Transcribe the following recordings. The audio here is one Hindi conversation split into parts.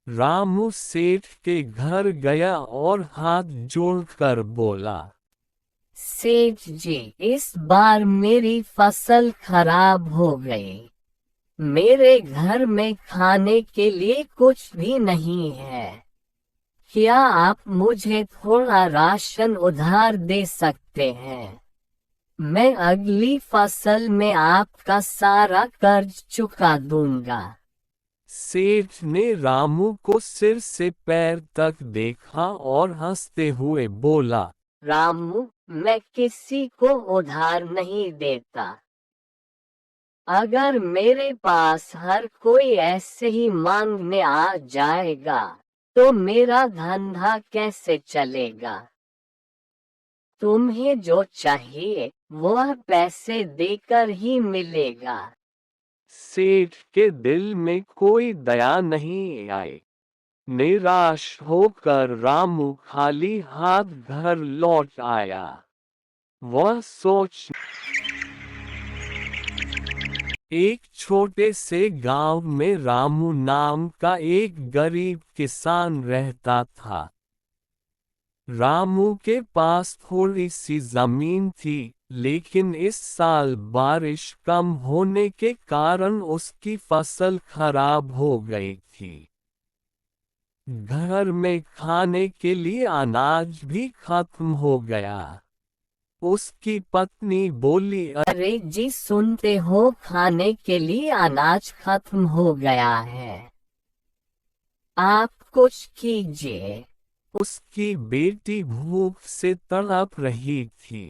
रामू सेठ के घर गया और हाथ जोड़कर बोला, सेठ जी, इस बार मेरी फसल खराब हो गई। मेरे घर में खाने के लिए कुछ भी नहीं है। क्या आप मुझे थोड़ा राशन उधार दे सकते हैं? मैं अगली फसल में आपका सारा कर्ज चुका दूंगा। सेठ ने रामू को सिर से पैर तक देखा और हंसते हुए बोला, रामू, मैं किसी को उधार नहीं देता। अगर मेरे पास हर कोई ऐसे ही मांगने आ जाएगा तो मेरा धंधा कैसे चलेगा? तुम्हें जो चाहिए वह पैसे देकर ही मिलेगा। सेठ के दिल में कोई दया नहीं आई। निराश होकर रामू खाली हाथ घर लौट आया। वह सोच एक छोटे से गांव में रामू नाम का एक गरीब किसान रहता था। रामू के पास थोड़ी सी जमीन थी, लेकिन इस साल बारिश कम होने के कारण उसकी फसल खराब हो गई थी। घर में खाने के लिए अनाज भी खत्म हो गया। उसकी पत्नी बोली, अरे जी, सुनते हो, खाने के लिए अनाज खत्म हो गया है। आप कुछ कीजिए। उसकी बेटी भूख से तड़प रही थी।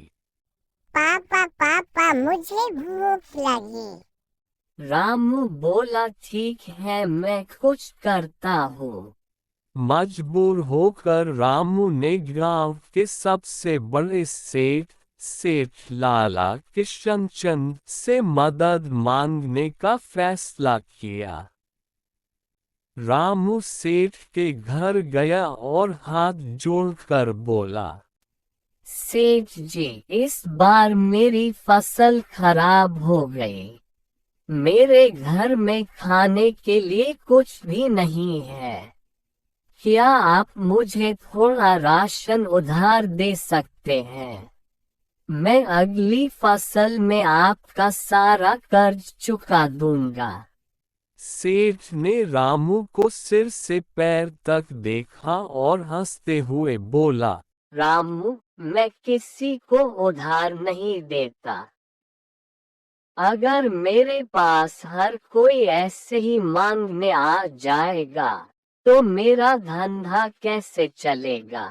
पापा पापा, मुझे भूख लगी। रामू बोला, ठीक है, मैं कुछ करता हूँ। मजबूर होकर रामू ने गांव के सबसे बड़े सेठ लाला किशनचंद से मदद मांगने का फैसला किया। रामू सेठ के घर गया और हाथ जोड़कर बोला, सेठ जी, इस बार मेरी फसल खराब हो गई। मेरे घर में खाने के लिए कुछ भी नहीं है। क्या आप मुझे थोड़ा राशन उधार दे सकते हैं? मैं अगली फसल में आपका सारा कर्ज चुका दूंगा। सेठ ने रामू को सिर से पैर तक देखा और हंसते हुए बोला, रामू, मैं किसी को उधार नहीं देता। अगर मेरे पास हर कोई ऐसे ही मांगने आ जाएगा तो मेरा धंधा कैसे चलेगा?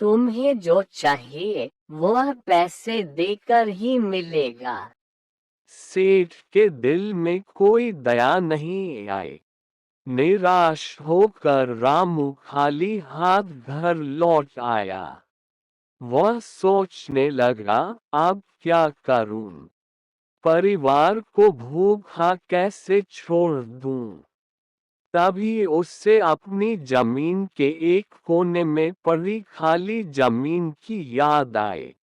तुम्हें जो चाहिए वह पैसे देकर ही मिलेगा। सेठ के दिल में कोई दया नहीं आई। निराश होकर रामू खाली हाथ घर लौट आया। वह सोचने लगा, अब क्या करूं? परिवार को भूखा कैसे छोड़ दूं? तभी उससे अपनी जमीन के एक कोने में पड़ी खाली जमीन की याद आई।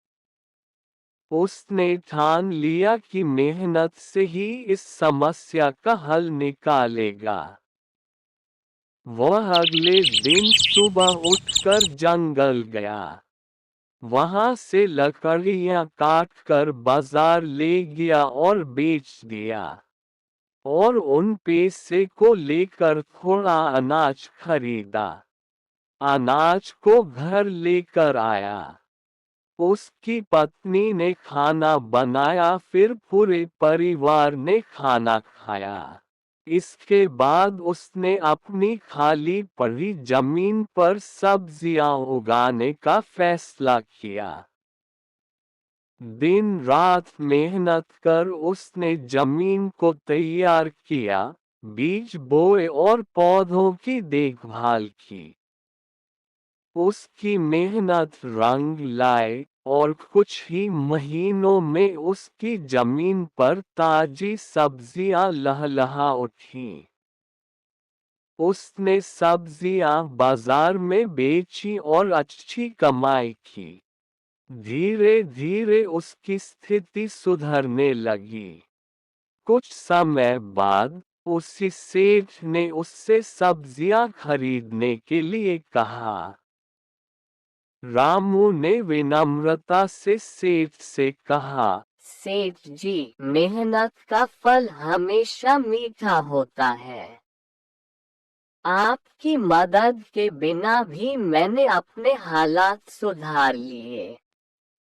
उसने ठान लिया कि मेहनत से ही इस समस्या का हल निकालेगा। वह अगले दिन सुबह उठकर जंगल गया। वहां से लकड़ियां काटकर बाजार ले गया और बेच दिया। और उन पैसे को लेकर थोड़ा अनाज खरीदा। अनाज को घर लेकर आया। उसकी पत्नी ने खाना बनाया, फिर पूरे परिवार ने खाना खाया। इसके बाद उसने अपनी खाली पड़ी जमीन पर सब्जियां उगाने का फैसला किया। दिन रात मेहनत कर उसने जमीन को तैयार किया, बीज बोए और पौधों की देखभाल की। उसकी मेहनत रंग लाए और कुछ ही महीनों में उसकी जमीन पर ताजी सब्जियां लहलहा उठीं। उसने सब्जियां बाजार में बेची और अच्छी कमाई की। धीरे धीरे उसकी स्थिति सुधरने लगी। कुछ समय बाद उसी सेठ ने उससे सब्जियां खरीदने के लिए कहा। रामू ने विनम्रता से सेठ से कहा, सेठ जी, मेहनत का फल हमेशा मीठा होता है। आपकी मदद के बिना भी मैंने अपने हालात सुधार लिए।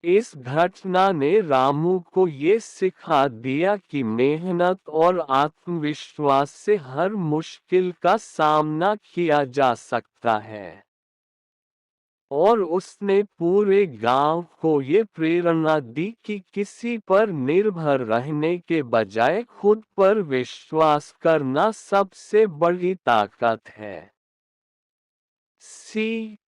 इस घटना ने रामू को ये सिखा दिया कि मेहनत और आत्मविश्वास से हर मुश्किल का सामना किया जा सकता है। और उसने पूरे गांव को ये प्रेरणा दी कि किसी पर निर्भर रहने के बजाय खुद पर विश्वास करना सबसे बड़ी ताकत है। सीख,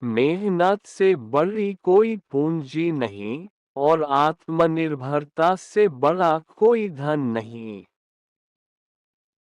मेहनत से बड़ी कोई पूंजी नहीं और आत्मनिर्भरता से बड़ा कोई धन नहीं।